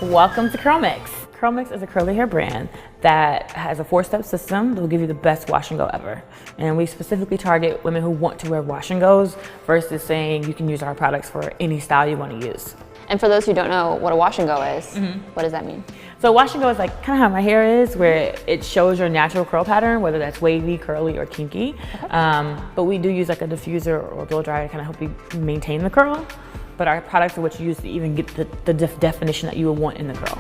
Welcome to CurlMix. CurlMix is a curly hair brand that has a 4-step system that will give you the best wash and go ever. And we specifically target women who want to wear wash and goes versus saying you can use our products for any style you want to use. And for those who don't know what a wash and go is, what does that mean? So wash and go is like kind of how my hair is, where it shows your natural curl pattern, whether that's wavy, curly, or kinky. But we do use like a diffuser or blow dryer to kind of help you maintain the curl. But our products are what you use to even get the definition that you would want in the curl.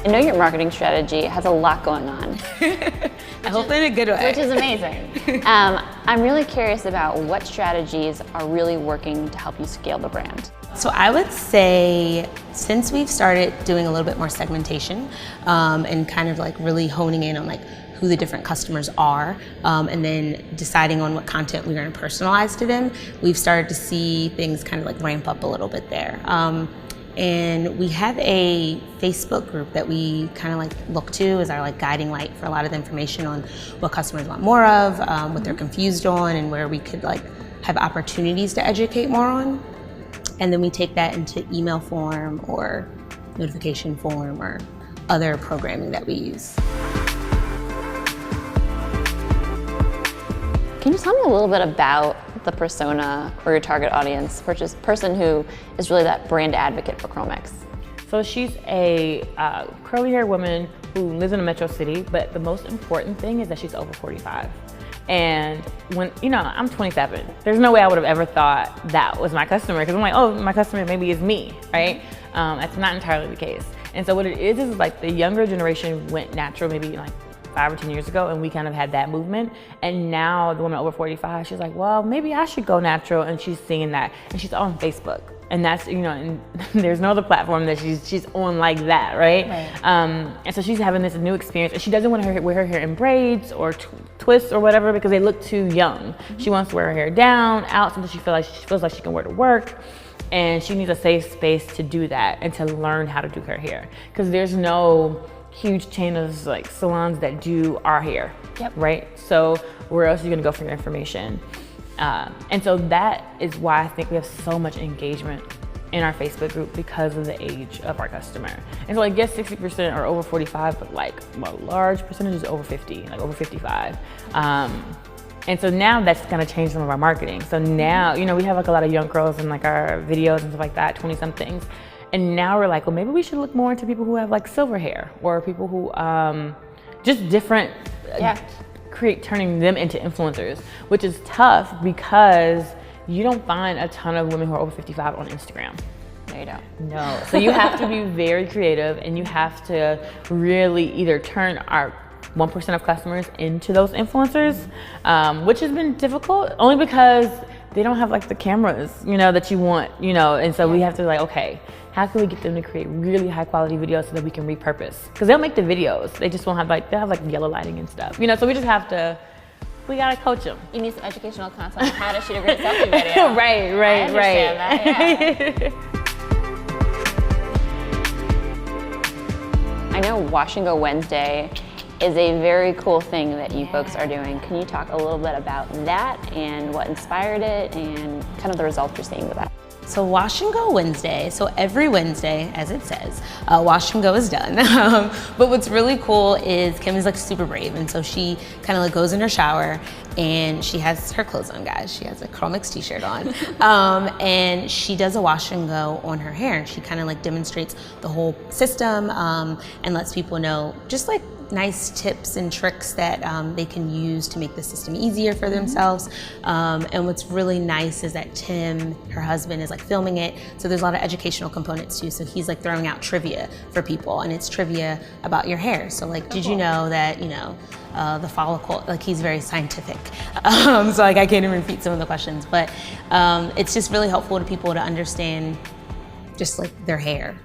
I know your marketing strategy has a lot going on. I hope in a good way. Which is amazing. I'm really curious about what strategies are really working to help you scale the brand. So I would say since we've started doing a little bit more segmentation and kind of like really honing in on like who the different customers are and then deciding on what content we're going to personalize to them, we've started to see things kind of like ramp up a little bit there. And we have a Facebook group that we kind of like look to as our like guiding light for a lot of the information on what customers want more of, what they're confused on, and where we could like have opportunities to educate more on. And then we take that into email form or notification form or other programming that we use. Can you tell me a little bit about the persona or your target audience, person who is really that brand advocate for CurlMix? So she's a curly hair woman who lives in a metro city, but the most important thing is that she's over 45. And when, I'm 27, there's no way I would have ever thought that was my customer, because I'm like, oh, my customer maybe is me, right? That's not entirely the case. And so what it is like the younger generation went natural maybe like 5 or 10 years ago, and we kind of had that movement. And now the woman over 45, she's like, well, maybe I should go natural, and she's seeing that, and she's on Facebook. And that's, and there's no other platform that she's on like that, right? And so she's having this new experience, and she doesn't want to wear her hair in braids or twists or whatever because they look too young. She wants to wear her hair down, out, so that she feels like she can wear to work. And she needs a safe space to do that and to learn how to do her hair. Because there's no huge chain of like salons that do our hair, right? So where else are you gonna go for your information? And so that is why I think we have so much engagement in our Facebook group, because of the age of our customer. And so like, yes, 60% are over 45, but like a large percentage is over 50, like over 55. And so now that's gonna change some of our marketing. So now, we have like a lot of young girls in like our videos and stuff like that, 20-somethings. And now we're like, well, maybe we should look more into people who have like silver hair, or people who just different, turning them into influencers, which is tough because you don't find a ton of women who are over 55 on Instagram. No, you don't. No, so you have to be very creative, and you have to really either turn our 1% of customers into those influencers, which has been difficult only because they don't have like the cameras, that you want, and so we have to like, okay, how can we get them to create really high quality videos so that we can repurpose? Because they'll make the videos, they just won't have they'll have like yellow lighting and stuff, so we just have to, we gotta coach them. You need some educational content on how to shoot a great selfie video. Right. I understand that, yeah. I know Wash and Go Wednesday is a very cool thing that you folks are doing. Can you talk a little bit about that and what inspired it and kind of the results you're seeing with that? So Wash and Go Wednesday, so every Wednesday, as it says, Wash and Go is done. But what's really cool is Kim is like super brave, and so she kind of like goes in her shower and she has her clothes on, guys. She has a CurlMix t-shirt on, and she does a wash and go on her hair, and she kind of like demonstrates the whole system and lets people know just like nice tips and tricks that they can use to make the system easier for themselves. And what's really nice is that Tim, her husband, is like filming it. So there's a lot of educational components too. So he's like throwing out trivia for people, and it's trivia about your hair. So like, did you know that, the follicle, like he's very scientific. So like I can't even repeat some of the questions, but it's just really helpful to people to understand just like their hair.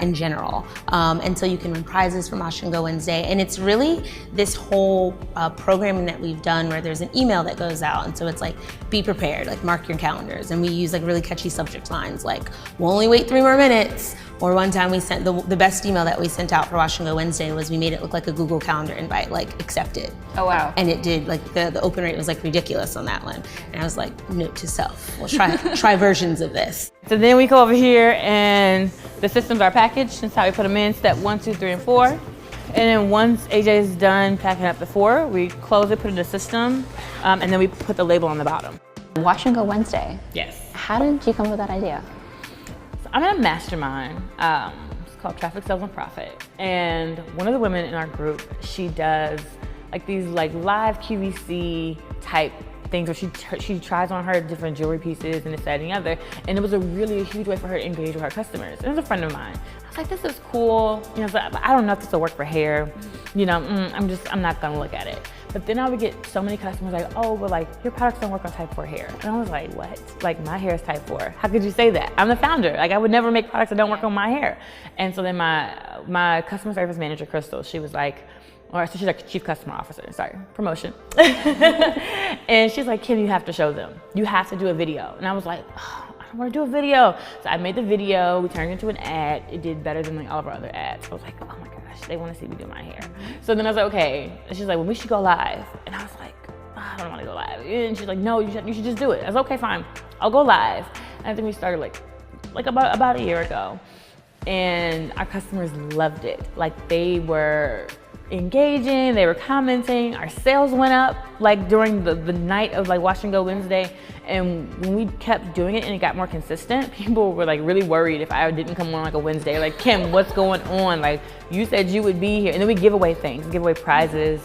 In general. And so you can win prizes from Wash and Go Wednesday. And it's really this whole programming that we've done where there's an email that goes out. And so it's like, be prepared, like mark your calendars. And we use like really catchy subject lines like, we'll only wait 3 more minutes, Or one time we sent, the best email that we sent out for Wash and Go Wednesday was we made it look like a Google Calendar invite, like accepted. Oh, wow. And it did, like the open rate was like ridiculous on that one. And I was like, note to self, we'll try versions of this. So then we go over here and the systems are packaged. That's how we put them in, step 1, 2, 3, and 4. And then once AJ is done packing up the 4, we close it, put it in the system, and then we put the label on the bottom. Wash and Go Wednesday. Yes. How did you come up with that idea? So I'm in a mastermind. It's called Traffic, Sales, and Profit. And one of the women in our group, she does like these like live QVC type things where she tries on her different jewelry pieces and this, that, and the other. And it was a huge way for her to engage with her customers. It was a friend of mine. I was like, this is cool. You know, but I don't know if this will work for hair. You know, I'm not gonna look at it. But then I would get so many customers like, oh, but like your products don't work on type 4 hair. And I was like, what? Like my hair is type 4. How could you say that? I'm the founder. Like I would never make products that don't work on my hair. And so then my customer service manager, Crystal, she was like, or so she's like chief customer officer, sorry, promotion. And she's like, Kim, you have to show them. You have to do a video. And I was like, oh, I don't want to do a video. So I made the video, we turned it into an ad. It did better than like all of our other ads. I was like, oh my gosh, they want to see me do my hair. So then I was like, okay. And she's like, well, we should go live. And I was like, oh, I don't want to go live. And she's like, no, you should just do it. I was like, okay, fine, I'll go live. And I think we started like about a year ago. And our customers loved it. Like they were engaging, they were commenting, our sales went up like during the night of like Wash and Go Wednesday. And when we kept doing it and it got more consistent, people were like really worried if I didn't come on like a Wednesday, like Kim, what's going on? Like you said you would be here. And then we give away things, give away prizes.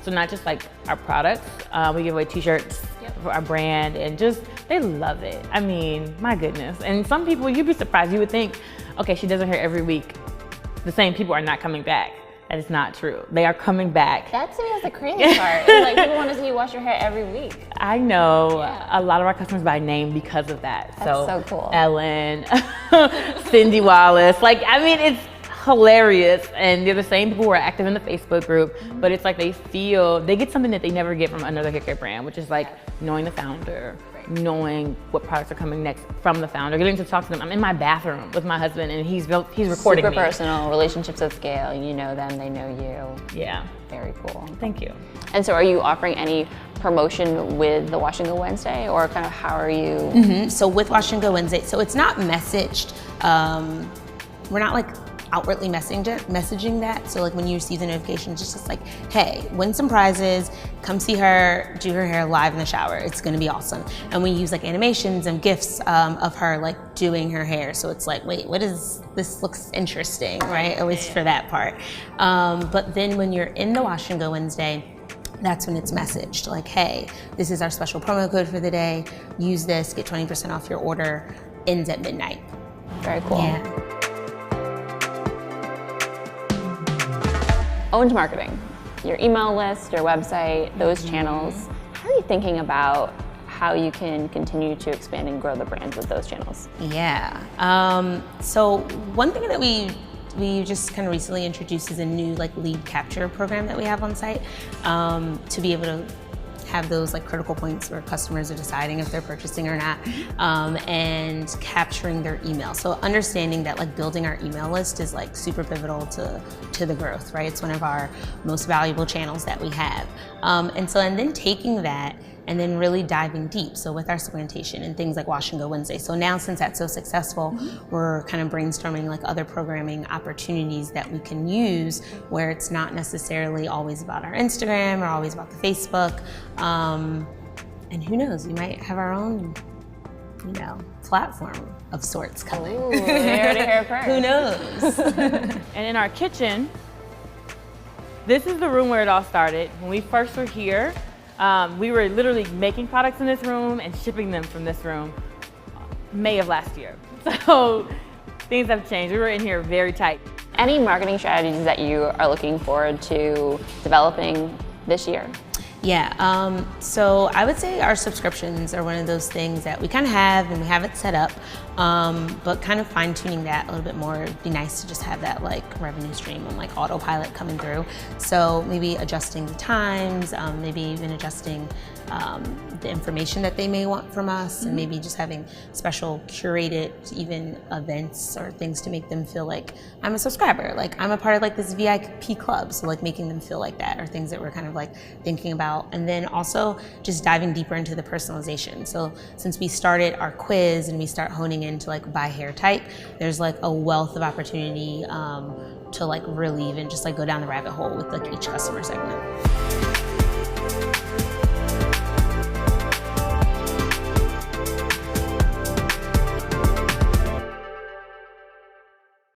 So not just like our products, we give away t-shirts for our brand and just, they love it. I mean, my goodness. And some people, you'd be surprised, you would think, okay, she does her hair every week. The same people are not coming back. That is not true. They are coming back. That to me is the crazy part. It's like people want to see you wash your hair every week. I know. Yeah. A lot of our customers by name because of that. That's so cool. Ellen, Cindy Wallace. Like, I mean, it's hilarious. And they're the same people who are active in the Facebook group, but it's like they get something that they never get from another haircare brand, which is like knowing the founder, knowing what products are coming next from the founder, getting to talk to them. I'm in my bathroom with my husband and he's recording Super me. personal, relationships at scale. You know them, they know you. Yeah. Very cool. Thank you. And so are you offering any promotion with the Wash and Go Wednesday, or kind of how are you? So with Wash and Go Wednesday, so it's not messaged. We're not like outwardly messaging that. So like when you receive the notification, it's just like, hey, win some prizes, come see her do her hair live in the shower. It's gonna be awesome. And we use like animations and GIFs of her like doing her hair. So it's like, wait, what is this? Looks interesting, right? At least for that part. But then when you're in the Wash and Go Wednesday, that's when it's messaged like, hey, this is our special promo code for the day. Use this, get 20% off your order, ends at midnight. Very cool. Yeah. Owned marketing, your email list, your website, those channels. How are you thinking about how you can continue to expand and grow the brand with those channels? Yeah. So one thing that we just kind of recently introduced is a new like lead capture program that we have on site to be able to have those like critical points where customers are deciding if they're purchasing or not, and capturing their email. So understanding that like building our email list is like super pivotal to the growth, right? It's one of our most valuable channels that we have. And then taking that and then really diving deep. So with our segmentation and things like Wash and Go Wednesday. So now since that's so successful, we're kind of brainstorming like other programming opportunities that we can use where it's not necessarily always about our Instagram or always about the Facebook. And who knows, we might have our own, platform of sorts coming. Ooh, you heard it here first. Who knows? And in our kitchen, this is the room where it all started. When we first were here, we were literally making products in this room and shipping them from this room May of last year. So things have changed. We were in here very tight. Any marketing strategies that you are looking forward to developing this year? Yeah, so I would say our subscriptions are one of those things that we kind of have and we have it set up, but kind of fine tuning that a little bit more. It'd be nice to just have that like revenue stream on like autopilot coming through. So maybe adjusting the times, maybe even adjusting the information that they may want from us, and maybe just having special curated even events or things to make them feel like I'm a subscriber, like I'm a part of like this VIP club. So like making them feel like that, or things that we're kind of like thinking about. And then also just diving deeper into the personalization. So since we started our quiz and we start honing into like by hair type, there's like a wealth of opportunity to like really even just like go down the rabbit hole with like each customer segment.